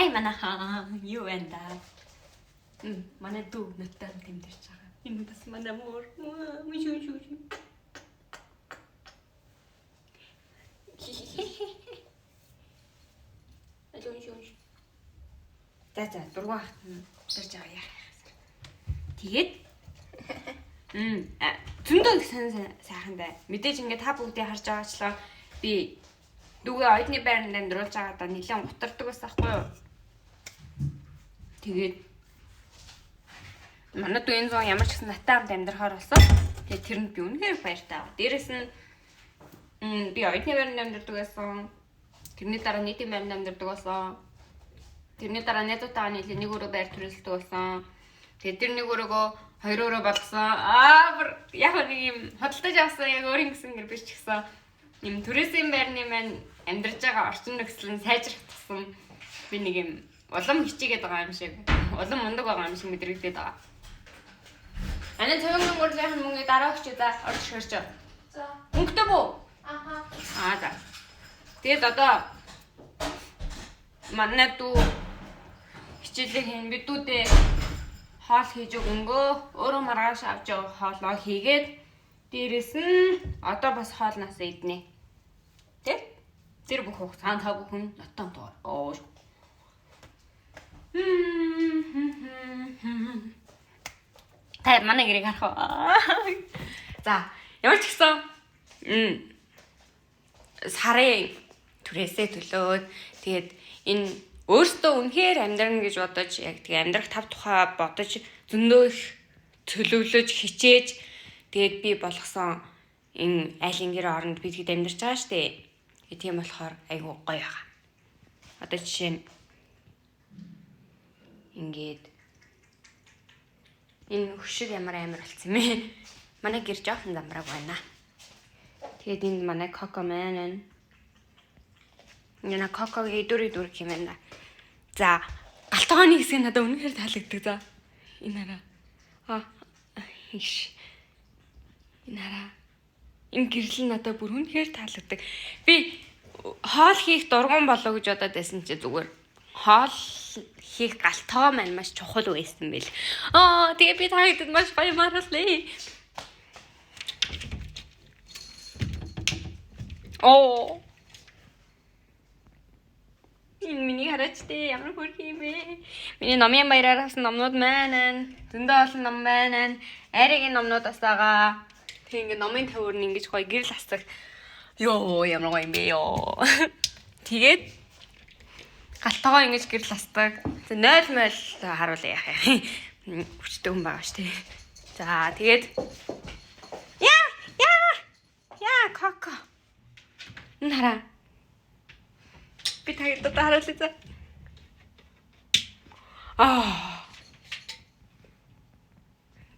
Хай манайхаа юу вэ да? Манай дүү нүдтэй тэмдэрч байгаа. Энэ бас манай мөр. Муу. За дургуй хатна дэрж байгаа яах. Тэгээд зөндөө их сайхандаа мэдээж ингээд та бүгдийг харж байгаачлаа би дүүгээ оюутны байранд амьдруулж байгаадаа нэлээд гутардаг байсан байхгүй юу. Тэгээд манай дүү энэ зон ямар ч гэсэн наттай хамт амьдрахаар болсон. Тэгээд тэрэнд би үнэхээр баяртай. Дээрээс нь би оюутны байранд амьдрдаг байсан. Тэрний дараа нийтийн байранд амьдрдаг байсан. Тэрний дараа найзуудтайгаа нийлээ нэг өрөө байр төрөлддөг байсан. Тэгээд тэр нэг өрөөгөө хоёр өрөө болгосон. Яг нэг юм хөдөлтөж авсан яг өөрийн гэсэн гэр биш ч гэсэн юм түрээсийн байрны маань амьдарч байгаа орчин нөхцөл нь сайжрах тусам би нэг юм улам хичээгээд байгаа юм шиг, улам мундаг байгаа юм шиг мэдрэгдээд байгаа. Аны цэвэн мөнгөлийн мөнгөний дараа өгч за орж ирж. За. Мөнгөтэй бүү? Аа. За. Тэгээд одоо манай дүү хичээлээ хийн бидүүдээ хоол хийж өгөнгөө өөрөө маргааш авч явах хоолоо хийгээд дээрэс нь одоо бас хоолноос иднэ. Тэ? Тэр бүх хугацаанд та бүхэн ноттон тоо. Та манай гэрийг харах уу? За, ямар ч гэсэн сарын түрээсээ төлөөд тэгээд энэ өөртөө үнэхээр амьдрна гэж бодож яг тэгээ амьдрах тав тухай бодож зөндөө их төлөвлөж хичээж тэгээд би болгосон энэ айлын гэр оронд би тэгэд амьдарч байгаа штэ. Тийм болохоор айгуу гоё байгаа. Одоо жишээ нь ингээд энэ хөшиг ямар амар болсон юм бэ? Манай гэр жоохон замбрааг байна. Тэгээд энэ манай коко маань энэ кокогийн дүр хэмээнэ. За, галтгооны хэсэг надад үнэхээр таалагддаг за. Энэ хараа. Энэ хараа. Энэ гэрэл надад бүр үнэхээр таалагддаг. Би хоол хийх дургуун болоо гэж бодоод байсан чи зүгээр хоол хийх галтгоо маань маш чухал байсан бэл. Тэгээ би таагаад маш баяр маарлаа. Энэ миний хараач ямар хөрхи юм бэ? Миний номын баяраар авсан номнууд маань зөндөө олон ном байна. Айргийн номнуудаас байгаа. Тэг ингээ номын тавиур нь ингэж гоё гэрэл хасдаг. Йоо ямар гоё юм бэ ёо. Тэгээд галтгоо ингэж гэрэл хасдаг. 0 харуулъя яах юм. Хүчтэй хүн байгаа шүү дээ. За тэгээд яа коко. Энэ хараа. Би тагд одоо харуулъя за.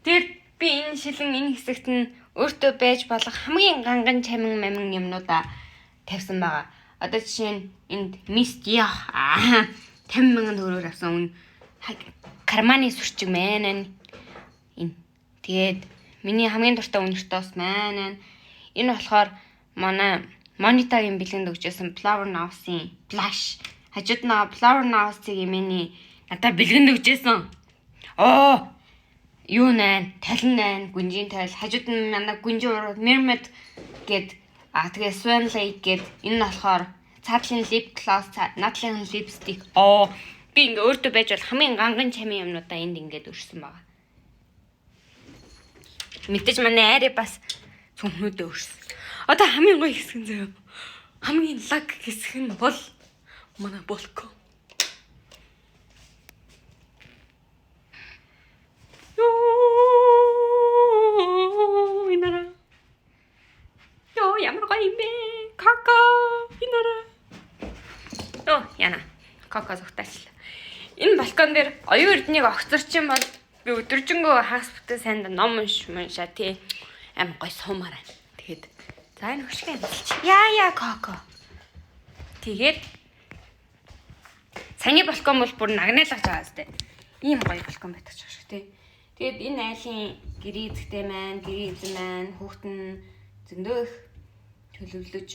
Тэр би энэ шилэн энэ хэсэгт нь өөртөө байж болох хамгийн ганган чамин мамин юмнуудаа тавьсан байгаа. Одоо жишээ нь энд мист яа 50,000 төгрөгөөр авсан карманы сүрчиг маань энэ. Тэгээд миний хамгийн дуртай үнэртөөс маань энэ болохоор манай Монитагийн бэлгэнд өгчээсэн Flower Now-ийн Flash. Хажууд нь Flower Now-ийн миний надад бэлгэнд өгчээсэн. Юу нэ, талин нэ, гүнжийн тал. Хажууд нь манай гүнжийн урууд Mermaid гээд тэгээ Swan Lake гээд энэ нь болохоор цаадлын lip gloss, надлын lipstick. Би ингээ өөртөө байж бол хамгийн ганган чамын юмнуудаа энд ингээд өрсөн байгаа. Мэдээж манай айраа бас цүнхнүүдээ өрсөн. Одоо хамгийн гоё хэсэг нь заяа. Хамгийн лаг хэсэг нь бол манай балкон. Инара. Ямар гоё юм бэ? Коко. Инара. Яна. Коко зүгтаачлаа. Энэ балкон дээр оюун эрднийг огцорчин бол би өдөржингөө хагас бүтэн сайнд ном уншаа тий. Амар гоё суумаар байна. Тэгэхэд за энэ хөшгөө амжилч. Яа коко. Тэгээд саяны балкон бол бүр нагнаалгаж байгаа зү. Ийм гоё балкон байдаг ч шиг тий. Тэгээд энэ айлын гэрээ эзэгтэй маань, гэрээ эзэн маань хүүхдэн зөндөө их төлөвлөж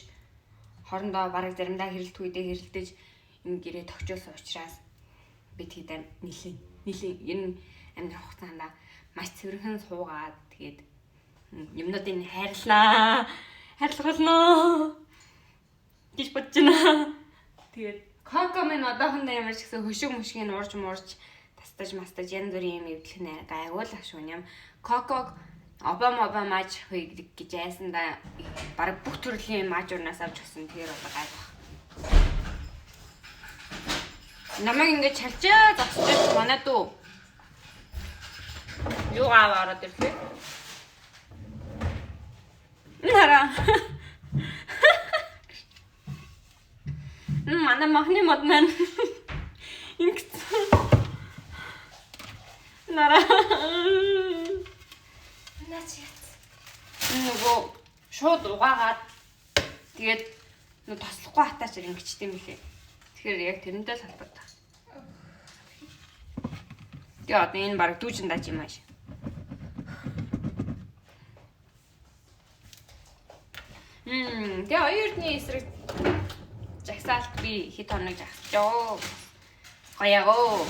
хоорондоо бараг заримдаа хэрэлт үедээ хэрэлдэж энэ гэрээ тогтжуулсан учраас би тэгээд нилийн энэ амьдрах хугацаанд маш цэвэрхэн суугаад тэгээд юмнуудыг хайрлаа. Хайрлуулнаа. гэж бодож байна. Тэгээд коко минь одоохондоо ямар ч гэсэн хөшиг мөшгийг уурж тастаж мастаж янз бүрийн юм эвдлэх нэ гайгуулах шүү юм. Коког обамаж гэж айсандаа баг бүх төрлийн маажуурнаас авч өгсөн. Тэр одоо гайвах. Намайг ингэж чалчаа зогсож манай дүү юу аваад ороод ирлээ. Нара. Манай махны мод маань ингэж нара. Начиат. Нөгөө шууд угаагаад тэгээд нөгөө тослохгүй хатаач ингэчтэй юм лээ. Тэгэхээр яг тэрнтэй л холбоотой. Тэгээд одоо энэ баг дүүжин даж юм ааш. Тэгээ оюутны эсрэг жагсаалт би хэд хоног жагсчоо. Гоёо.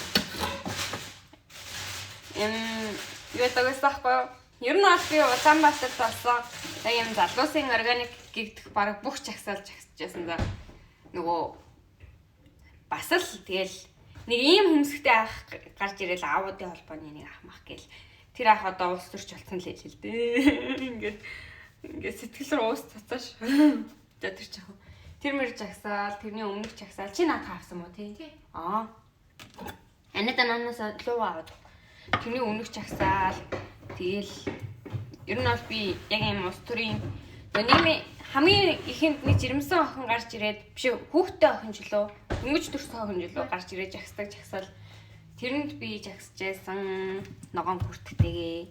Юу тагсахгүй. Ер нь бол би Улаанбаатарт болсон. Яг юм залуусын органик гэгдэх баг бүх жагсаалж жагсчихсан за. Нөгөө бас л тэгэл нэг ийм хүмсгтэй ах гарч ирэл аавуудын холбооны нэг ах мах гээл. Тэр ах одоо улс төрч болсон л хэлээ л дээ. Ингээд сэтгэл рүү уус цацааш. За тэр чих. Тэр мэр жагсаал, тэрний өмнөх жагсаал чи надад авсан мó тий? Аа. Анада нанаас луу аваад. Тэрний өмнөх жагсаал тэгэл ер нь бол би яг юм улс төрийн нийгмийн хамгийн ихэнд нэг жирэмсэн охин гарч ирээд биш хүүхдтэй охин ч лөө өнгөж төрсөн охин ч лөө гарч ирээд жагсаал тэрэнд би жагсажсэн ногоон бүртгэдэгээ.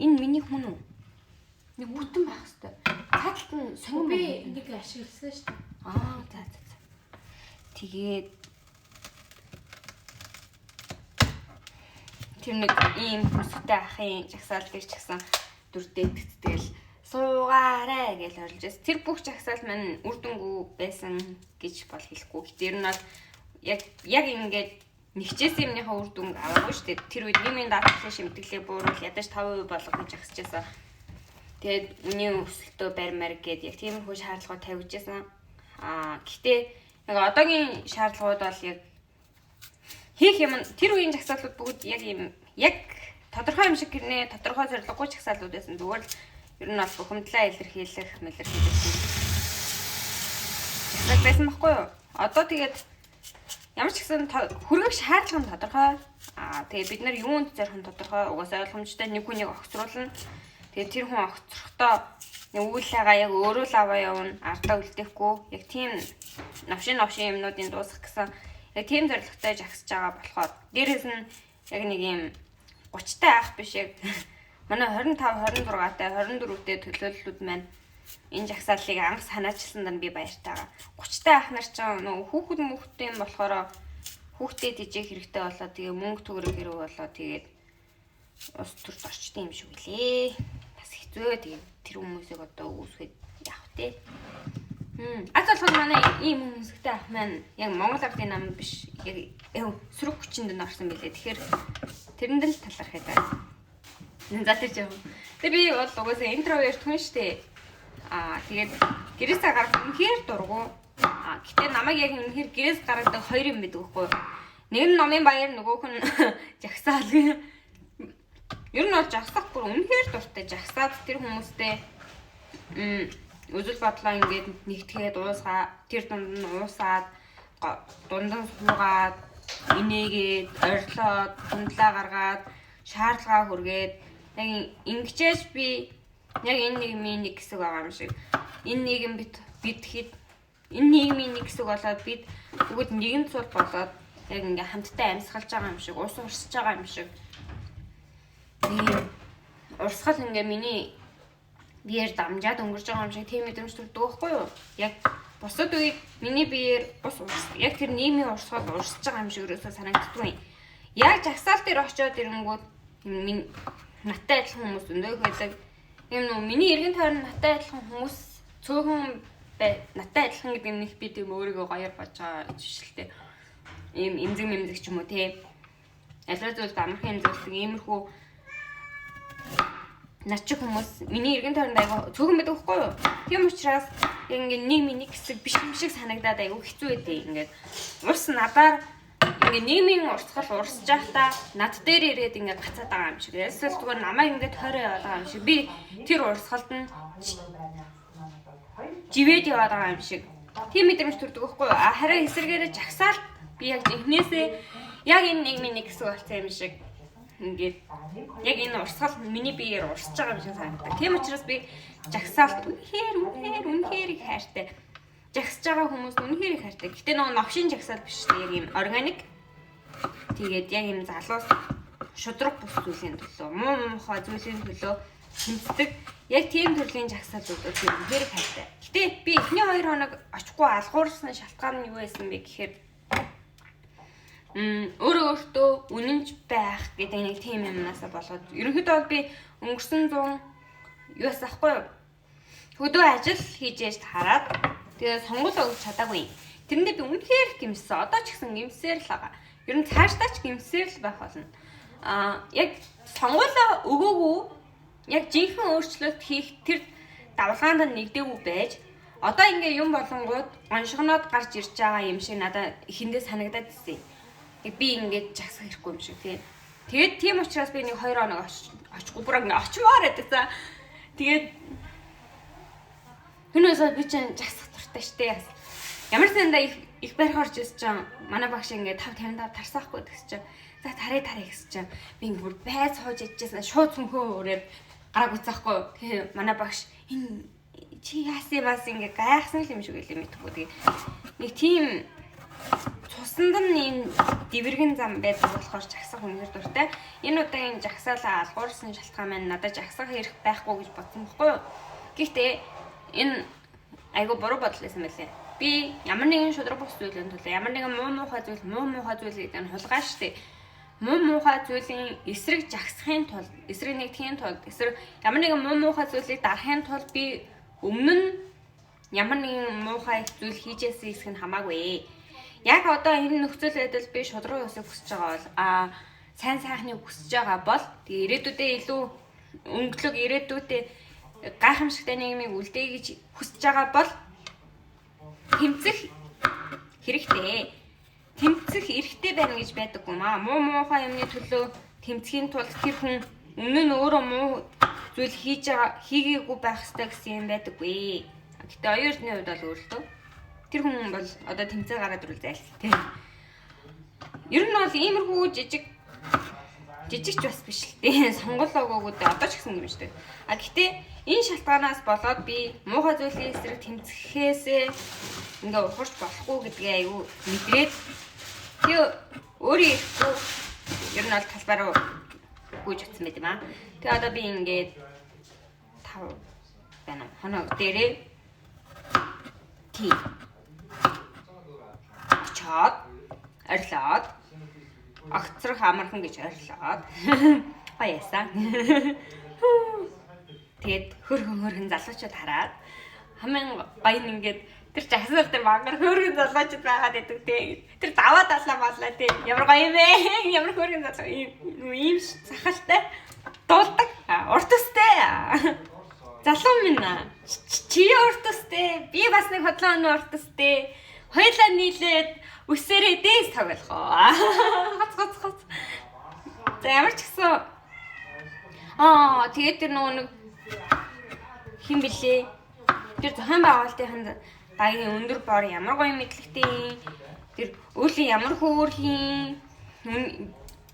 Энэ миний хүн үү? Нэг бүтэн байх хэвээр. Цааталт нь сонио би нэг ашигласан шүү дээ. Аа за. Тэгээд тэр нэг ийм хүстэй ахын жагсаал гэж чагсан дүрдээт тэгэл суугаарэ гэж орлож байсан. Тэр бүх жагсаал маань үр дүнгүй байсан гэж бол хэлэхгүй. Тэр нь бол яг ингээд нэгчээсэн юмныхаа үр дүнг аваагүй шүү дээ. Тэр үед нийгмийн даатгалын шимтгэлээ бууруул ядаж 5% болгох гэж жагсажсэн. Тэгээд үний өсөлтөө барьмаар гээд яг тиймэрхүү шаардлагууд тавьж байсан. Гэхдээ яг одоогийн шаардлагууд бол яг хийх юм тэр үеийн жагсаалууд бүгд яг тодорхой юм шиг гэрнээ тодорхой зорилгогүй жагсаалууд байсан. Зүгээр л ер нь бол бухимдлаа илэрхийлэх жагсаал байсан байхгүй юу? Одоо тэгээд ямар ч гэсэн хөргөх шаардлага нь тодорхой. Тэгээд бид нар юунд зорих нь тодорхой. Угаасаа ойлгомжтой нэг хүнийг огцруулна. Тэгээд тэр хүн огцрохдоо үүлээгаа яг өөрөө л аваа явна. Ардаа үлдээхгүй. Яг тийм новшин юмнуудын дуусгах гэсэн яг тийм зорилготой жагсаж байгаа болохоор дээрээс нь яг нэг юм 30-тай ах биш яг манай 25, 26-тай, 24-тэй төлөөллүүд маань энэ жагсааллыг анх санаачилсанд би баяртай байгаа. 30-тай ах нар ч нөгөө хүүхдтэй юм болохоор хүүхдэд тижээх хэрэгтэй болоо тэгээ мөнгө төгрөг хэрэг болоо тэгээд ус төрд орчтой юм шиг үлээ. Бас хэцүү тэгээд тэр хүмүүсийг одоо үүсгээд явах те. Аз болгон манай ийм хүмүүстэй ах маань яг Монгол ардын нам биш яг сөрөг хүчинд нь орсон билээ. Тэгэхээр тэрэнд л талархах гэдэг. За тэр жаа. Тэгээ би бол угаасаа интроверт хүн штэ. Тэгээд гэрээсээ гарах үнэхээр дургу. Гэтэ намайг яг үнэхээр гэрээс гаргадаг хоёр юм байдаг байхгүй юу? Нэг нь номын баяр нөгөөх нь жагсаал. Ер нь бол жагсах бүр үнэхээр дуртай жагсаад тэр хүмүүстэй үзэл бодлоо ингээд нэгтгэхэд тэр дунд нь уусаад дундан суугаад инээгээд орилоод хөндлөө гаргаад шаардлагаа хүргээд яг ингэчээж би яг энэ нийгмийн нэг хэсэг байгаа юм шиг энэ нийгэм бид хэд энэ нийгмийн нэг хэсэг болоод бид бүгд нэгэн цул болоод яг ингээ хамтдаа амьсгалж байгаа юм шиг ус урсж байгаа юм шиг урсгал ингээ миний биеэр дамжаад өнгөрч байгаа юм шиг тийм мэдрэмж төрдөг байхгүй юу? Яг бусад үед миний биеэр ус яг тэр нийгмийн урсгал урсж байгаа юм шиг өрөөсөө санагддаг юм. Яг жагсаал дээр очиод ирэнгүүт миний наттай адилхан хүмүүс өндөөх байдаг. Тийм нөө миний эргэн тойрон наттай адилхан хүмүүс цөөхөн наттай адилхан гэдэг нь их би тийм өөрийгөө гоёор бодож байгаа гэж шилтэй. ийм эмзэг ч юм уу тий. Альва зүйл амархан эмзэгдэг иймэрхүү над чи хүмүүс миний эргэн тойронд айгу цөөхөн байдаг байхгүй юу? Тийм учраас ингээд нэг хэсэг биш юм шиг санагдаад айгу хэцүү байдээ. Ингээд урс надаар ингээд нийгмийн урсгал урсж байхдаа над дээр ирээд ингээд гацаад байгаа юм шиг. Эсвэл зүгээр намайг ингээд тойроо яваад байгаа юм шиг. Би тэр урсгалд нь живээд яваад байгаа юм шиг. Тийм мэдрэмж төрдөг байхгүй юу? Харин эсэргээрээ жагсаалт би яг инхнээсээ яг энэ нийгмийн нэг хэсэг болсон юм шиг. Ингээд яг энэ урсгал миний биеэр урсж байгаа юм шиг санагдав. Тийм учраас би жагсаалт үнэхээр их хайртай. Жагсаж байгаа хүмүүс үнэхээр их хайртай. Гэтэ нөгөө новшин жагсаал биш шүү дээ. Яг юм органик. Тэгээд яг юм залуус шудраг бус зүйлийн төлөө, муухай зүйлийн төлөө хэмцдэг. Яг тийм төрлийн жагсаалуудад би үнэхээр их хайртай. Гэтэ би эхний 2 хоног очихгүй алгуурсан шалтгаан нь юу байсан бэ гэхээр өөртөө үнэнч байх гэдэг нэг тийм юмнасаа болоод ерөнхийдөө бол би өнгөрсөн 100 юу асахгүй юу? Хөдөө ажил хийж яж хараад тэгээд сонгуулаа өгч чадаагүй. Тэрэндээ би үнэхээр гимссэн. Одоо ч гэсэн гимсээр л байгаа. Ер нь цаашдаа ч гимсээр л байх болно. Яг сонгуулаа өгөөгүй яг жинхэнэ өөрчлөлт хийх тэр давлгаанд нь нэгдээгүй байж одоо ингээ юм болонгууд оншгоноод гарч ирж байгаа юм шиг надад эхэндээ санагдаад ирсэн. Би ингээд жагсах хэрэггүй юм шиг тий. Тэгээд тийм учраас би нэг 2 хоног очихгүй бүр ингээд очимоор байдсан. Тэгээд хүнээс би чинь жагсах дуртай штэ. Ямар санда их барих орж ирсэн чинь манай багш ингээд 5:55 тарсаахгүй гэсэн чинь за тарай гэсэн чинь би ингээд бүр байц хоож ичжсэн шууд цүнхөө өрөөд гараг уцаахгүй. Тэгээ манай багш энэ чи яасан бас ингээд гайхсан юм шиг үлээ мэдхгүй. Тэгээ нэг тийм цусанд нь дивэргэн зам байдаг болохоор жагсах үнээр дуртай. Энэ удаагийн жагсаалаа алгуурсан шалтгаан маань надад жагсах хэрэг байхгүй гэж бодсон байхгүй юу? Гэхдээ энэ айгу буруу бодол байсан байлээ. Би ямар нэгэн шудраг бус зүйлийн төлөө ямар нэгэн муухай зүйл гэдэг нь хулгай штэ. Муухай зүйлийн эсрэг жагсахын тулд, эсрэг нэгтгэхийн тулд, эсрэг ямар нэгэн муухай зүйлийг дарахын тулд би өмнө нь ямар нэгэн муухай зүйл хийжсэн хэсэг нь хамаагүй. Яг одоо энэ нөхцөл байдал би шудраг усыг хүсэж байгаа бол сайн сайхныг хүсэж байгаа бол тэгээ ирээдүйдээ илүү өнгөлөг ирээдүйдээ гайхамшигтай нийгмийг үлдээе гэж хүсэж байгаа бол тэмцэх хэрэгтэй. Тэмцэх эрхтэй байна гэж байдаг юм аа. Муухай юмны төлөө тэмцэхийн тулд тэр хүн өмнө нь өөрөө муу зүйл хийгээгүй байх ёстой гэсэн юм байдаггүй. Гэтэ оюутны хувьд бол өөрлөлтөө тэр хүн бол одоо тэмцээ гараад ирвэл зайлшгүй тийм. Ер нь бол иймэрхүү жижиг ч бас биш л дээ. Сонголоо өгөөд одоо ч гэсэн юм шүү дээ. Гэтэ энэ шалтгаанаас болоод би муухай зүйлийн эсрэг тэмцэхээсээ ингээ ухарч болохгүй гэдгээ аюу мэдрээд тэгээ өөрийн ирэхгүй ер нь бол талбай руу гүйж утсан байт юм аа. Тэгээ одоо би ингээд 5 байна. Хоног дээрээ тий чад орилоод огцрох амархан гэж орилоод баясаа. Тэгээд хөргөн залуучууд хараад хамгийн гоё нь ингээд тэр жагсаал дээр мангар хөргөн залуучууд байгаад байдаг те. Тэр даваа далаа боллоо те. Ямар гоё юм бэ? Ямар хөргөн залуу ийм сахалтай дуулдаг. Урт устэй. Залуу минь чи урт устэй. Би бас нэг хотлооны урт устэй. Хоёлаа нийлээд үсээрээ дээс тоглохоо. Хац. За ямар ч гэсэн тэгээд тэр нэг хин блэ. Тэр зохион байгуулалтын багийн өндөр бор ямар гоё мэдлэгтэй. Тэр өөлийн ямар хөөрхийн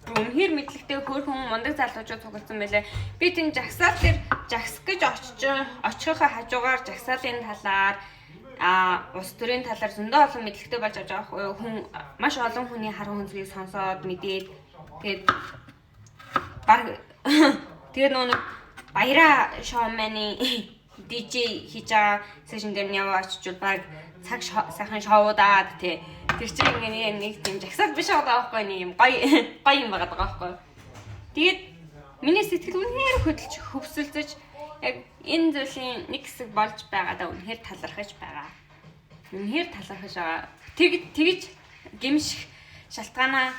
үнээр мэдлэгтэй хөөрхөн мундаг залуучууд цугласан байлаа. Би тийм жагсаал дээр жагсах гэж очихын хажуугаар жагсаалын талаар ус төрийн талаар зөндөө олон мэдлэгтэй болж авч байгаа хүн маш олон хүний харан хүнзгийг сонсоод мэдээд тэгээд нэг баяра шоуманы DJ хийж байгаа сешн дээр яваа очичвол баг цаг сайхан шоудаад тэр чинь ингээ нэг тийм жагсаал биш байгаа байхгүй нэг юм гоё юм байгаа байхгүй. Тэгээд миний сэтгэл үнээр хөдөлж хөвсөлдөж яг энэ зүйлийн нэг хэсэг болж байгаадаа үнээр талархаж байгаа. Үнээр талархаж байгаа. Тэгж гимших шалтгаанаа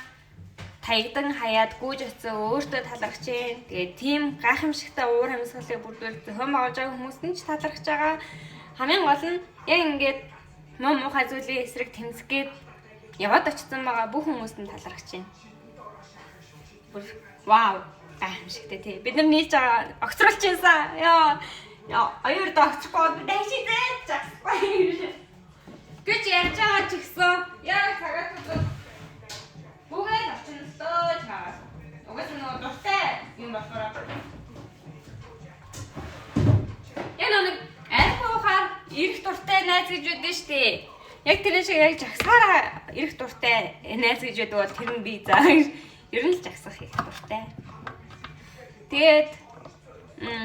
таягдан хаяад гүйж очсон өөртөө талархаж байна. Тэгээд тийм гайхамшигтай уур амьсгалыг бүрдүүлж зохион байгуулж байгаа хүмүүст нь ч талархаж байгаа. Хамгийн гол нь яг ингээд муу муухай зүйлийн эсрэг тэмцгээд яваад очсон байгаа бүх хүмүүст нь талархаж байна. Вау, гайхамшигтай тий. Бид нар нийлж байгаа огцруулж юмсан. Яа, аюурд огцохгүй дэшидээ часгүй. Гэж ярьж байгаа ч гэсэн яг цагаат бүгд очно л чаас. Угаас нь дуртай юм болохоор. Яг нэг айхуухаар ирэх дуртай найз гэж үдэн штэ. Яг тэр шиг яг жагсаараа ирэх дуртай найз гэж үдэ бол тэр нь би заа. Ер нь л жагсах их дуртай. Тэгээд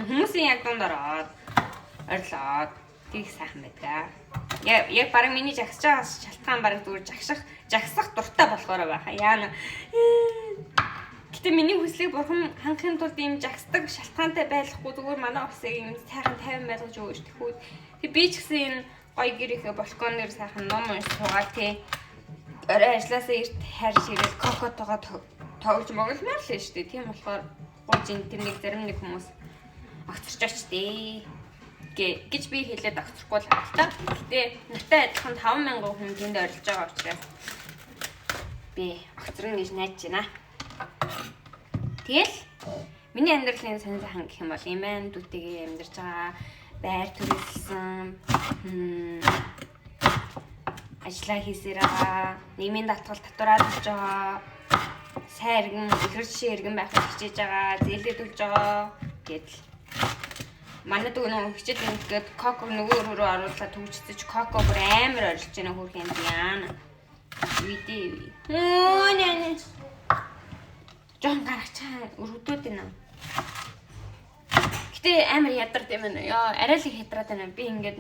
хүмүүсийн яг дунд ороод орилоод тийг сайхан байдаг. Яг бараг миний жагсаж байгаас шалтгаан бараг зүгээр жагсах дуртай болохоор байхаа. Яана. Гэтэ миний хүслийг бурхан хангахын тулд ийм жагсдаг шалтгаантай байхгүй зүгээр манай офисыг ийм сайхан 50 байлгаж өгөөш тэхүү. Тэг би ч гэсэн энэ гоё гэрийнхээ балконоор сайхан ном унш суугаад тий. Орой ажилласаа эрт хайр ширэл кокотогоо тоглож могломоор л шүү дээ. Тийм болохоор гооч интернет зарим нэг хүмүүс огцорч очтээ гэж би хэлээд огцрохгүй л хаалтаа. Гэтэ нартай адилхан 5,000 хүн тэнд орилж байгаа учраас би огцрон гэж найдаж байна. Тэгэл миний амьдралын сонир сайхан гэх юм бол имэн дүүтэйгээ амьдарч байгаа, байр төрөлсөн, ажиллаа хийсээр байгаа, нийгмийн даатгал татвараа төлж байгаа, сайн иргэн, ихэр жишээ иргэн байхыг хичээж байгаа, зээлээд төлж байгаа гэдэл. Манай дүү нөгөө хичээд ингээд коко нөгөө рүү оруулаад төгжсөж коко бүр амар орилж байна хөрх юм яана. Видео. Нэ. Жон гаргачаа өргөдөөд байна. Гэтэ амар ядард юм байна. Яа, арай л их ядраад байна. Би ингээд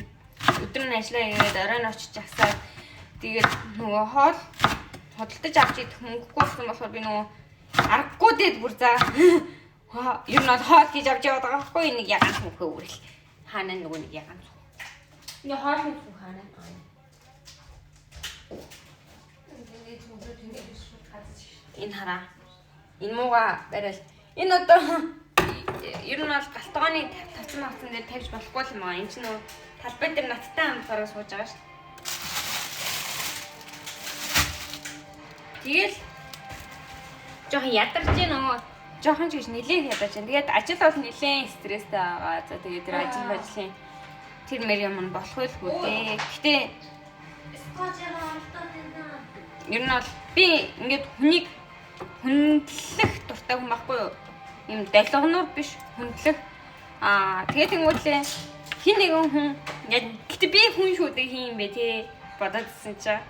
өдөр нь ажиллаа хийгээд оройн очиж жагсаад тэгээд нөгөө хоол хөдөлтөж авч идэх мөнгөгүй болсон болохоор би нөгөө аргагүй дээд бүр заа. Ер нь хоол хийж авч яваад байгаа байхгүй нэг ягаан хөхөө үрэл. Хаана нөгөө нэг ягаан. Ингээ хоол хийж хаана. Энэ хараа. Энэ мууга барил. Энэ одоо ер нь бол галтгооны тавцсан авсан дээр тавьж болохгүй юм аа. Энд чинь нөгөө талбай дээр надтай хамтараа сууж байгаа ш. Тэгэл жоохон ядарч нөгөө жоохон ч гэж нэлээд ядаж байна. Тэгээд ажил бол нэлээд стресстэй байгаа. За тэгээд тэр ажлын тэр мэр юм нь болох байлгүй дээ. Гэтэ ер нь бол би ингээд хүнийг хүндлэх дуртай хүн байхгүй юу? Ийм долгоноор биш хүндлэх. Тэгээд тэнгуүлээ хин нэгэн хүн ингээд гэтэ би хүн шүү дээ хин юм бэ те бодоодсэн чаа.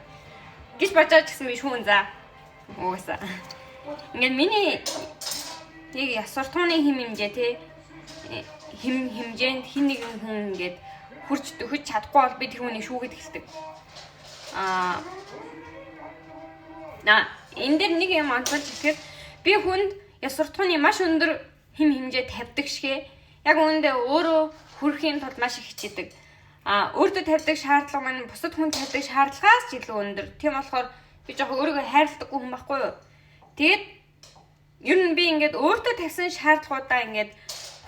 Гэж бодож гисэн би шүүн за. Уусаа. Ингээд миний яг ясвартууны хим хэмжээ те хим хэмжээнд хин нэгэн хүн ингээд хурж чадахгүй бол би тэр хүнийг шүүгээд эхэлдэг. Энэ дэр нэг юм анзаарч ирэхээр би хүнд ясвартууны маш өндөр хим хэмжээ тавьдаг шигэ яг үүндээ өөрөө хүрэхийн тулд маш их хичээдэг. Өөртөө тавьдаг шаардлага маань бусад хүнд тавьдаг шаардлагаас ч илүү өндөр. Тийм болохоор би жоох өөрийгөө хайрладаггүй хүн байхгүй юу? Тэгээд ер нь би ингээд өөртөө тавьсан шаардлагуудаа ингээд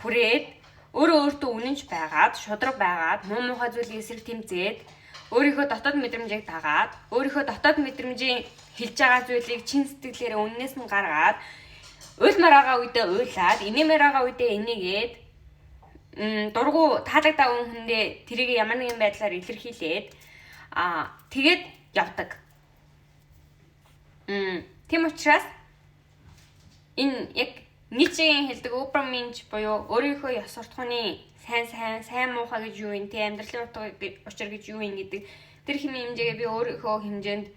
хүрээд өөртөө үнэнч байгаад, шудраг байгаад, муу муухай зүйлийг эсрэг тэмцээд, өөрийнхөө дотоод мэдрэмжийг дагаад, өөрийнхөө дотоод мэдрэмжийн хэлж байгаа зүйлийг чин сэтгэлээрээ үннээс нь гаргаад, уйлмаар байгаа үедээ уйлаад, инээмээр байгаа үедээ инээгээд, дургу таалагдаа хүндээ тэрийг ямар нэгэн байдлаар илэрхийлээд, тэгээд явдаг. Тийм учраас энэ яг Ницшегийн хэлдэг Упраминч буюу өөрийнхөө ёс суртахууны сайн муухай гэж юу юм те амьдралын утга учир гэж юу юм гэдэг тэр хэм хэмжээгээ би өөрийнхөө хэмжээнд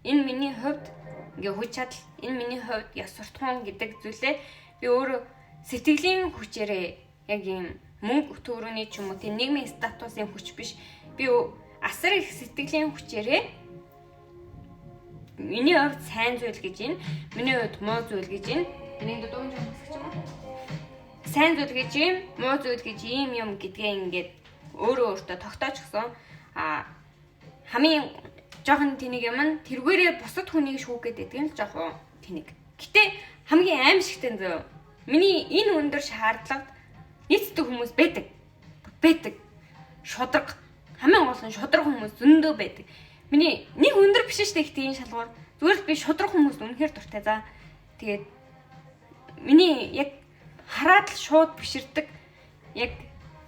энэ миний хувьд ингээ хүч чадал энэ миний хувьд ёс суртахуун гэдэг зүйлээ би өөрөө сэтгэлийн хүчээрээ яг юм мөнгө төгрөгийн ч юм уу те нийгмийн статусын хүч биш би асар их сэтгэлийн хүчээрээ миний хувьд сайн зүйл гэж энэ миний хувьд муу зүйл гэж энэ энийг дууж байгаа юм уу? Сайн зүйл гэж юм, муу зүйл гэж юм гэдгээ ингээд өөрөө өөртөө тогтоочихсон. Хамгийн жоохон тэнийг юм тэргээрээ бусад хүнийг шүүгээд байдаг юм л жоохон тэнийг. Гэтэ хамгийн аимшигтай зөө. Миний энэ өндөр шаардлагад нийцдэг хүмүүс байдаг. Шудраг. Хамгийн гол нь шудраг хүмүүс зөндөө байдаг. Миний нэг өндөр биш шүү дээ гэхдээ энэ шалгуур. Зүгээр л би шудраг хүмүүс үнэхээр дуртай. За тэгээд миний яг хараад л шууд биширдэг яг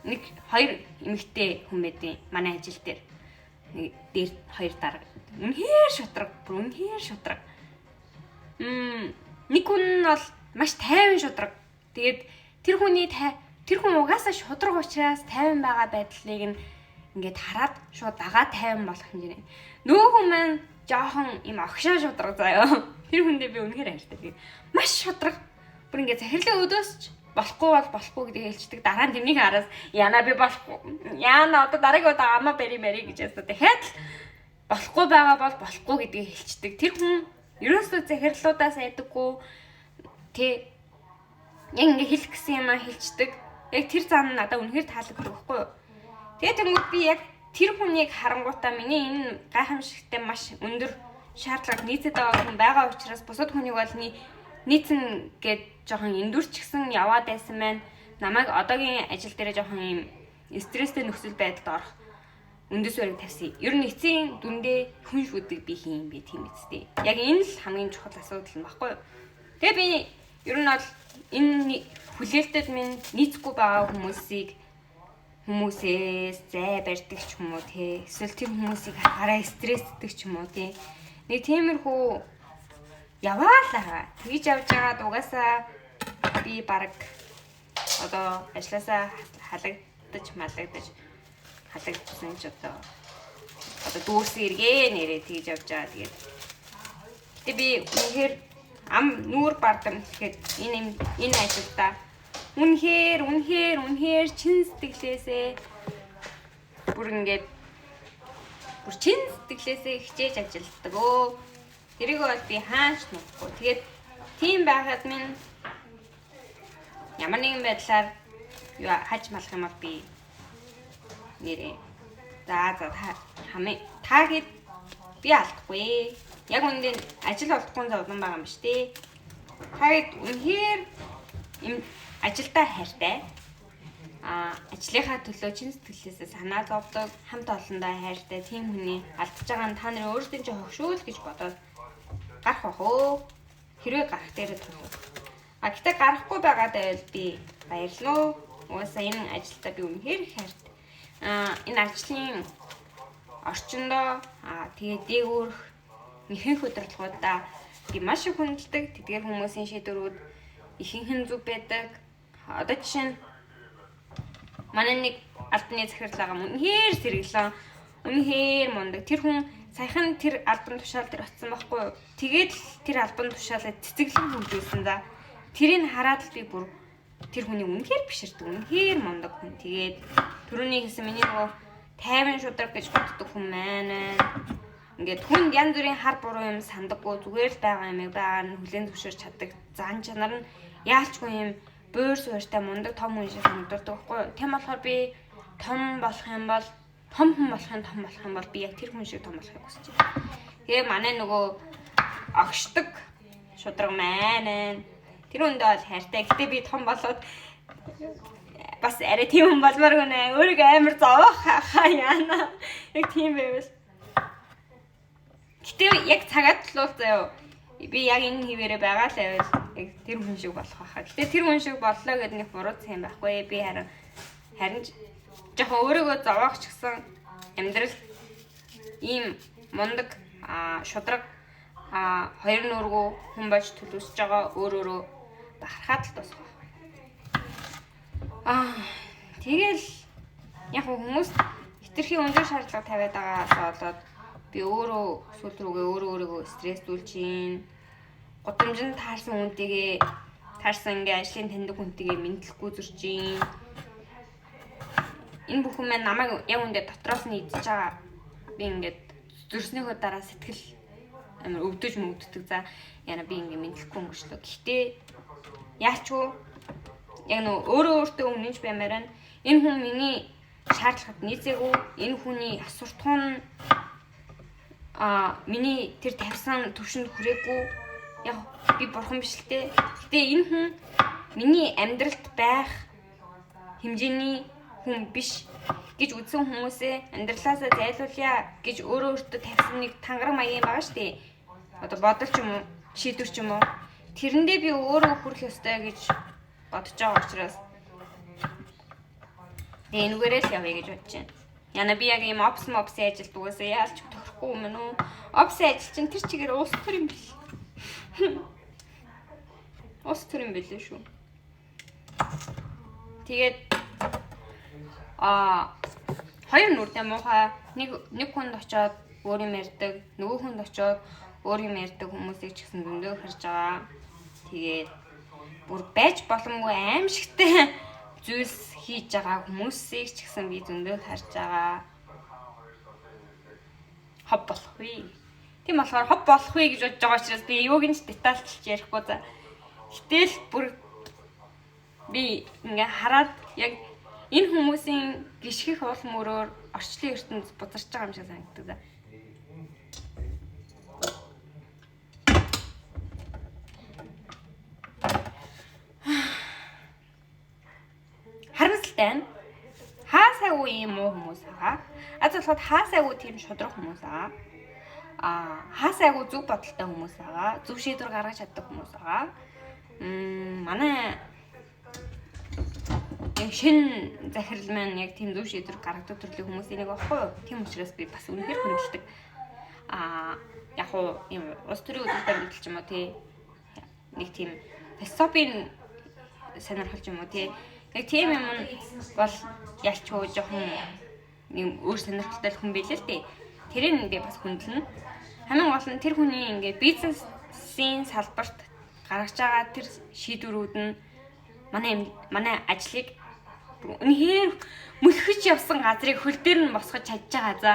нэг хоёр эмэгтэй хүн байдیں۔ Манай ажил дээр. Дээр хоёр дарга. Үнэхээр шудраг. Нэг хүн нь бол маш тайван шудраг. Тэгээд тэр хүн угаасаа шудраг учраас тайван байгаа байдлыг нь ингээд хараад шууд дагаа тайван болох хэмжээ. Нөгөө хүн маань жоохон юм огшоо шудраг заяа. Тэр хүндээ би үнэхээр хайртай. Тэгээд маш шудраг. Бүр ингээд захирлын өдөөсч болохгүй гэдэг хэлцдэг. Дараа нь тэрнийг хараас яна би болохгүй. Яна одоо дараагийн удаа амаа бари гэж ястаа. Дахиад болохгүй байгаа бол болохгүй гэдгийг хэлцдэг. Тэр хүн ерөөсөө захирлуудаас айдаггүй. Тэ яг ингээ хэлэх гэсэн юм хэлцдэг. Яг тэр зам нь надад үнэхээр таалагддаг байхгүй юу? Тэгээд тэнгууд би яг тэр хүнийг харангуйтаа миний энэ гайхамшигтай маш өндөр шаардлагад нийцээд байгаа хүн байгаа учраас бусад хүнийг бол нийцэн гээд жоохон эндүрч гисэн яваад байсан байна. Намайг одоогийн ажил дээр жоохон юм стресстэй нөхцөл байдалд орох үндэс баримт тавьсан. Ер нь эцсийн дүндээ хүн шүдэг би хийм би тийм эцтэй. Яг энэ л хамгийн чухал асуудал нь баггүй юу? Тэгээ би ер нь бол энэ хүлээлтэд минь нийцэхгүй байгаа хүмүүсээс зай барьдаг ч юм уу те. Эсвэл тэр хүмүүсийг хараа стрессдэг ч юм уу те. Нэг тиймэрхүү яваалаа. Тэгж явж байгаа угаасаа би баг одоо ажилласаа халагдсан ч одоо дүүрсэн эргээ нэрээ тэгж явж байгаа. Тэгээд би үнэхээр ам нүүр бардам гэхэд энэ ажилдаа үнэхээр чин сэтгэлээсээ бүр чин сэтгэлээсээ хичээж ажилддаг өө. Тэрийг бол би хаанч нутгүй. Тэгээд тийм байхад минь ямар нэгэн байдлаар хаж малах юм бол би нэрээ. За таагээд би алдахгүй. Яг үндэ ажил олдохгүй зовлон байгаа юм биш тий. Таагээд үнэхээр им ажилдаа хайртай. Ажлынхаа төлөө чин сэтгэлээсээ санаа зовдог, хамт олондоо хайртай тийм хүний алдж байгаа нь та нарын өөрсдөө ч хогшуул гэж бодоод гарах бах өө. Хэрвээ гарах дээрээ тулав. Гэтэ гарахгүй байгаадаа би баярлалаа. Угаасаа энэ ажилдаа би үнэхээр их хайртай. Энэ ажлын орчиндоо тэгээ дээгүүрх ихэнх удирдлагуудаа би маш их хүндэлдэг. Тэдгээр хүмүүсийн шийдвэрүүд ихэнх нь зөв байдаг. Одоо жишээ нь манай нэг албаны захирлаа үнэхээр сэргэлэн. Үнэхээр мундаг. Тэр хүн саяхан тэр албан тушаал дээр очсон байхгүй юу? Тэгээд тэр албан тушаалаа цэцэглэн хөндлөсөн за. Тэрийг хараад л би бүр тэр хүний үнэхээр биширдэг. Үнэхээр мундаг хүн. Тэгээд түрүүний хэлсэн миний нөгөө тайван шудраг гэж боддог хүн маань. Ингээд хүн янз бүрийн хар буруу юм сандаггүй зүгээр л байгаа юм байгаа нь хүлээн зөвшөөрч чаддаг. Зан чанар нь яалчгүй юм бөөр суурьтай мундаг том хүн шиг санагддаг байхгүй юу? Тийм болохоор би том болох юм бол том хүн болох юм бол би яг тэр хүн шиг том болохыг хүсэж байна. Тэгээ манай нөгөө огшдог шудраг маань тэр үндэ бол хайртай. Гэтэ би том болоод бас арай тийм хүн болмоор гэнэ. Өөрийгөө амар зовоох хаа яана. Яг тийм байвал. Гэтэ яг цагаад л бол заяа. Би яг энэ хിവэрэ байгаа л байвал яг тэр хүн шиг болох байхаа. Гэтэ тэр хүн шиг боллоо гэдэг нэг бурууц юм байхгүй. Би харин жоохон өөрийгөө зовоох ч гэсэн амьдрал ийм мундаг шудраг хоёр нүргүү хүн болж төлөвсөж байгаа өөрөөрөө бахархаад л тусах. Тэгэл яг хүмүүс хитрхийн өндөр шаардлага тавиад байгаагаас болоод би өөрөө сүүл рүүгээ өөрийгөө стресстүүлж чинь гудамжинд таарсан үнтэйгээ таарсан ингээ ажлын таньдаг хүнтэйгээ мэдлэхгүй зурж чинь энэ бүхэн маань намайг яг үндэ дотроос нь идчихэж байгаа. Би ингээд зөрснийхөө дараа сэтгэл амар өвдөж мөгддөг. За яна би ингээ мэдлэхгүй өнгөрчлөө. Гэхдээ яачгүй яг нөө өөртөө өмнөж баймаар нь энэ хүн миний шаардлагад нийцээгүй, энэ хүний асууртуун миний тэр тавьсан төвшөнд хүрээгүй яг би бурхан биш л дээ. Гэтэ энэ хүн миний амьдралд байх хэмжээний хүн биш гэж үзсэн хүмүүсээ амьдралаасаа зайлуулъя гэж өөртөө тавьсан нэг тангараг маягийн байгаа шүү дээ. Одоо бодол ч юм уу, шийдвэр ч юм уу. Тэрэндээ би өөрөө хүрэх ёстой гэж бодож байгаа учраас энэгээрээ л явъя гэж бодож байна. Яна би яг ийм опс ажилд угаасаа яалч тохирохгүй юм уу? Опс ажил чинь тэр чигээр уус төр юм бил. Уус төр юм билээ шүү. Тэгээд хоёр нүртэй муухай нэг хүнд очиод өөр юм ярьдаг, нөгөө хүнд очиод өөр юм ярьдаг хүмүүсийг ч гэсэн зөндөө харж байгаа. Тэгээд бүр байж боломгүй аимшигтай зүйлс хийж байгаа хүмүүсийг ч гэсэн би зөндөө харж байгаа. Хоб болох вэ? Тийм болохоор хоб болох вэ гэж бодож байгаа учраас би юуг нь детальчилж ярихгүй за. Гэтэл бүр би ингээ хараад яг энэ хүмүүсийн гიშгэх уул мөрөөр орчлын ертөнд бузарч байгаа юм шиг санагддаг за. Харамсалтай нь хаа сайгүй юм уу хүмүүс байгаа. Аз болоход хаа сайгүй тийм шудраг хүмүүс байгаа. Хаа сайгүй зүг бодолтой хүмүүс байгаа. Зүг шийдвэр гаргаж чаддаг хүмүүс байгаа. Манай яг шинэ захирал маань яг тийм зүг шийдвэр гаргадаг төрлийн хүмүүсийн нэг багхгүй юу? Тийм учраас би бас үнэхээр хүндэлдэг. Яг уу юм улс төрийн үзэлтэй мэдлж юм уу тий. Нэг тийм философийн сонирхолч юм уу тий. Яг тийм юм бол ялчгүй жоохон юм өөр сонирхолтой хүн билээ л дээ. Тэрийг би бас хүндэлнэ. Хамгийн гол нь тэр хүний ингээд бизнесийн салбарт гаргаж байгаа тэр шийдвэрүүд нь манай ажлыг үнэхээр мөлхөж явсан газрыг хөл дээр нь босгож чадж байгаа за.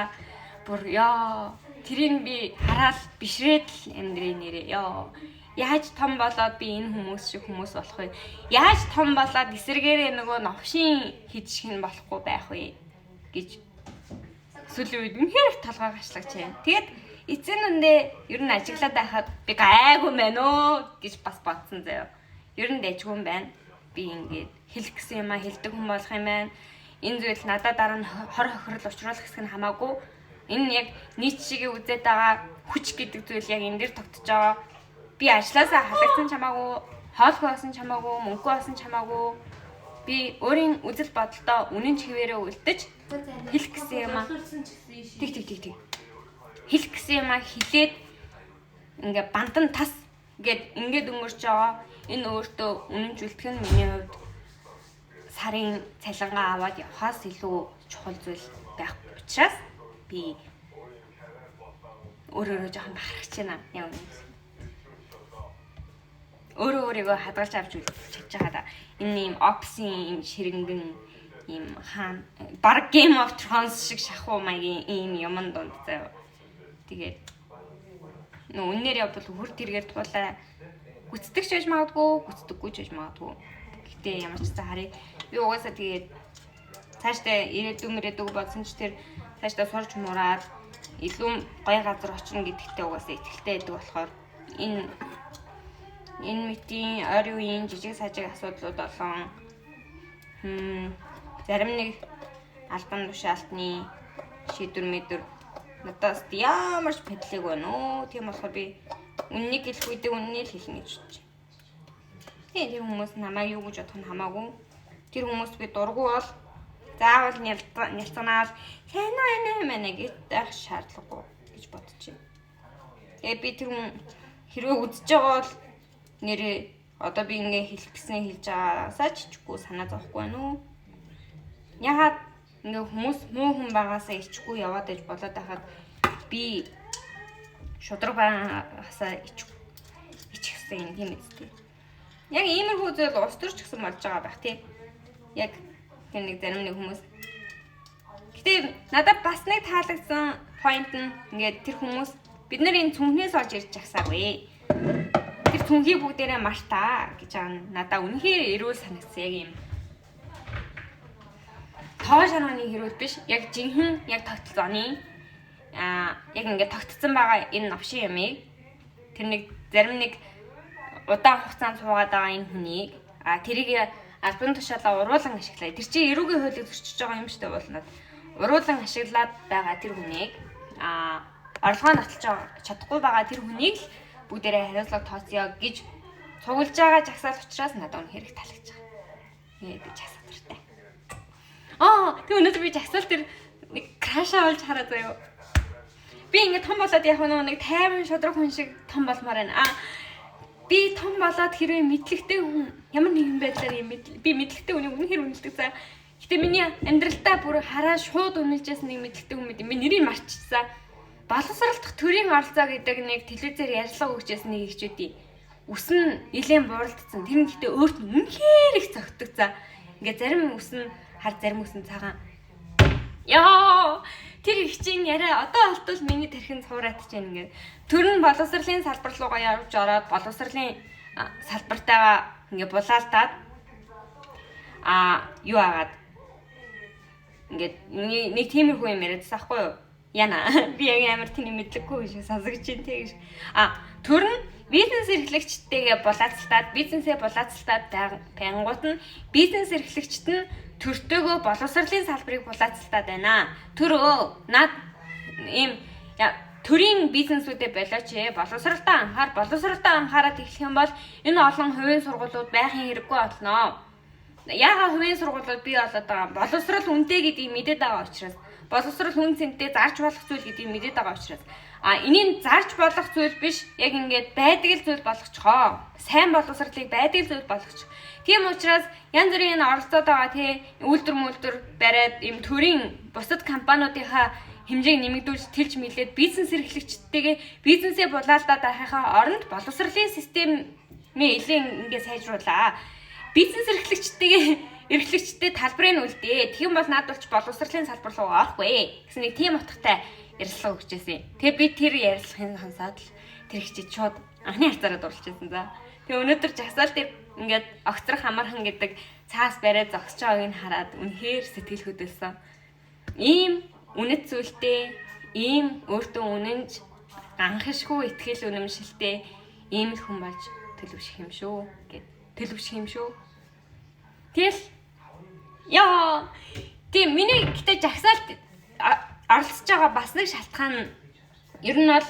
Бүр ёо тэрийг би хараад бишрээд л амьдрий нэрээ ёо. Яаж том болоод би энэ хүмүүс шиг хүмүүс болох вэ? Яаж том болоод эсэргээрээ нөгөө новшин хийчих нь болохгүй байх вэ гэж сүүлийн үед үнэхээр толгой гашлагч байна. Тэгээд эцэн үндэ ер нь ажиглаад байхад би гайгүй байна өө гэж бас бодсон заяа. Ер нь дэжгүй юм байна. Би ингээд хэлэх гэсэн юм хэлдэг хүн болох юм байна. Энэ зүйл надад дараа нь хор хохирол учруулах гэсэн нь хамаагүй. Энэ яг нийцшигээ үзээд байгаа хүч гэдэг зүйл яг энэ дэр тогтож байгаа. Би ажилласаа халагдсан ч хамаагүй, хоолгүй болсон ч хамаагүй, мөнгөгүй болсон ч хамаагүй. Би өөрийн үзэл бодолтой үнэн чивээрээ үлдэж хэлэх гэсэн юм аа. Тэг. Хэлэх гэсэн юм аа хэлээд ингээ бандан тас гэд ингээд өнгөрч байгаа. Энэ өөртөө үнэн зүйлтэх нь миний хувьд сарын цалингаа аваад явхаас илүү чухал зүйл байх учраас би өөрөөрөө жоохон бахархаж байна. Яг үнэ. Өөрийгөө хадгалж авч чадж байгаа да. Энэ юм опсын юм ширэнгэн юм хаан баг Game of Thrones шиг шахуу маягийн ийм юмн донд заяа. Тэгээд нөө үнээр явбал хүрт тэргээр туулаа гүцдэг ч байж магадгүй, гүцдэггүй ч байж магадгүй. Гэтэ ямар ч цаа харъя. Би угаасаа тэгээд цаашдаа ирээдүг бодсон ч тэр цаашдаа сурч мураад илүү гоё газар очно гэдэгтээ угаасаа итгэлтэй байдаг болохоор энэ мэтийн ойрын үеийн жижиг сажиг асуудлууд болон зарим нэг албан тушаалтны шийдвэр мэдвэр надаас ямар ч мэдлэг байна уу. Тийм болохоор би үннийг хэлэх үедээ үннийг л хэлнэ гэж бодож байна. Тэр хүмүүс намайг юу гэж бодох нь хамаагүй. Тэр хүмүүс би дургу бол заавал нялцганаал сайн уу мэнэ гэж байх шаардлагагүй гэж бодож байна. Тэгээ би тэр хүн хэрвээ үзэж байгаа бол нэрээ одоо би ингээ хэлэх гэсэн хэлж байгаасаа чичггүй санаа зовхгүй байна уу? Ягаад ингээ хүмүүс муу хүн байгаасаа ичгүй яваад иж болоод байхад би шудраг байгаасаа ичих гэсэн юм тийм. Яг иймэрхүү зүйл улс төрч гэсэн болж байгаа байх тий. Яг нэг зарим нэг хүмүүс. Гэтэ надад бас нэг таалагдсан point нь ингээд тэр хүмүүс бид нар энэ цүнхнээс олж ирж чагсаагүй. Тэр цүнхийг бүгдээрээ мартаа гэж байгаа нь надад үнэхээр эрүүл санагдсан яг юм. Тоо шанааны хэрүүл биш. Яг жинхэнэ яг тогтол зоны яг ингээд тогтцсон байгаа энэ новшин ямыг тэр нэг зарим нэг удаан хугацаанд суугаад байгаа энэ хүнийг тэрийг альбом тушаалаа уруулан ашиглаа. Тэр чинь эрүүгийн хуулийг зөрчиж байгаа юм шүү дээ уулнаад. Уруулан ашиглаад байгаа тэр хүнийг орлогоо нотолж чадахгүй байгаа тэр хүнийг л бүгдээрээ хариуцлага тооцъё гэж цуглаж байгаа жагсаал учраас надад үнэхээр таалагдж байгаа. Тэгээд жагсаал дуртай. Тэг өнөөдөр би жагсаал тэр нэг крашаа болж хараа заяа. Би ингээд том болоод яг нэг тайван шудраг хүн шиг том болмоор байна. Би том болоод хэрвээ мэдлэгтэй хүн ямар нэгэн байдлаар би мэдлэгтэй хүнийг үнэхээр үнэлдэг за. Гэтэ миний амьдралдаа бүр хараа шууд үнэлжсэн нэг мэдлэгтэй хүн мэд. Би нэрийг марччихсан. Боловсролдох төрийн оролцоо гэдэг нэг телевизээр ярилцлага өгчээсэн нэг ихчүүдий. Үс нь нэлээд бууралдсан. Тэр нь гэтээ өөрт нь үнэхээр их цогтөг за. Ингээд зарим үс нь хар зарим үс нь цагаан. Яа! Тэр их чинь яриа одоо олтол миний тархинд цуураадж байна ингээд. Төр нь боловсролын салбар руугаа явж ороод боловсролын салбартайгаа ингээд булаалтаад юу агаад ингээд нэг тиймэрхүү юм яриадсан аахгүй юу? Яна би яг амар тэний мэдлэггүй шиг сонсогч чинь тэгэж. Төр нь бизнес эрхлэгчтэйгээ булаацалтаад бизнесээ булаацалтаад байнгут нь бизнес эрхлэгчт нь төртөөгөө боловсролын салбарыг булаацалтаад байна. Төрөө над ийм төрийн бизнесүүдэд болооч боловсролтой анхаараад эхлэх юм бол энэ олон хувийн сургуулиуд байхын хэрэггүй болно. Яагаад хувийн сургуулиуд бий болоод байгаа юм? Боловсрол үнэтэй гэдгийг мэдээд байгаа учраас боловсрол хүн цэнтэй зарж болох зүйл гэдгийг мэдээд байгаа учраас энийг зарж болох зүйл биш яг ингээд байдаг л зүйл болгочихоо. Сайн боловсролыг байдаг зүйл болгочих. Тийм учраас янз бүрийн оролцоод байгаа үйлдвэр бариад ийм төрийн бусад компаниудынхаа хэмжээг нэмэгдүүлж тэрч мэлээд бизнес эрхлэгчдтэйгээ бизнесээ булаалдаад байхаа оронд боловсролын системээ элийн ингээд сайжруулаа. Бизнес эрхлэгчтэй талбарыг нь үлдээ. Тэгм бол наад болж боловсролын салбар руу орохгүй гэсэн нэг тийм утгатай ярилцлага өгчээсэн. Тэгээ би тэр ярилцлагын сонсоод л тэр ихчид шууд анхны харцаараа дурлжсэн за. Тэгээ өнөөдөр жагсаал дээр ингээд огцрох амархан гэдэг цаас бариад зогсож байгааг нь хараад үнэхээр сэтгэл хөдлөсөн. Ийм үнэт зүйлтэй, ийм өөртөө үнэнж ганхашгүй итгэл үнэмшилтэй ийм л хүн болж төлөвшөх юм шүү гэд. Төлөвшөх юм шүү. Тэгэл тийм миний гэтээ жагсаалт оролцож байгаа бас нэг шалтгаан нь ер нь бол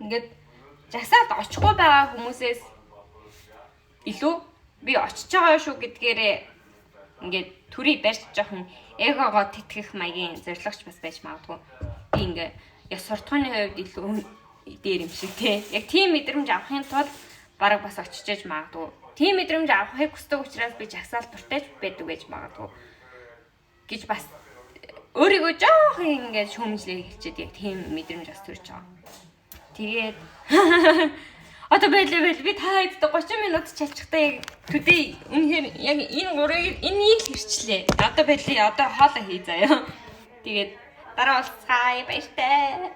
ингээд жагсаалт очихгүй байгаа хүмүүсээс илүү би очиж байгаа шүү гэдгээрээ ингээд төрийг барьж жоохон эгогоо тэтгэх маягийн зорилгоч бас байж магадгүй. Би ингээд яг суртахууны хувьд илүү дээр юм шиг тий. Яг тийм мэдрэмж авахын тулд бараг бас очиж яж магадгүй. Тийм мэдрэмж авахыг хүсдэг учраас би жагсаалт дуртай байдаг байж магадгүй гэж бас өөрийгөө жоох ингээд шүүмжлээ хэлчихэд яг тийм мэдрэмж бас төрж байгаа. Тэгээд одоо байлаа би та хэд 30 минут чалчихтаа яг төдий үнэхээр яг энэ гурыг энийг хэрчлээ. Одоо байлаа одоо хоолоо хий заяа. Тэгээд дараа уулзцаая баяртай.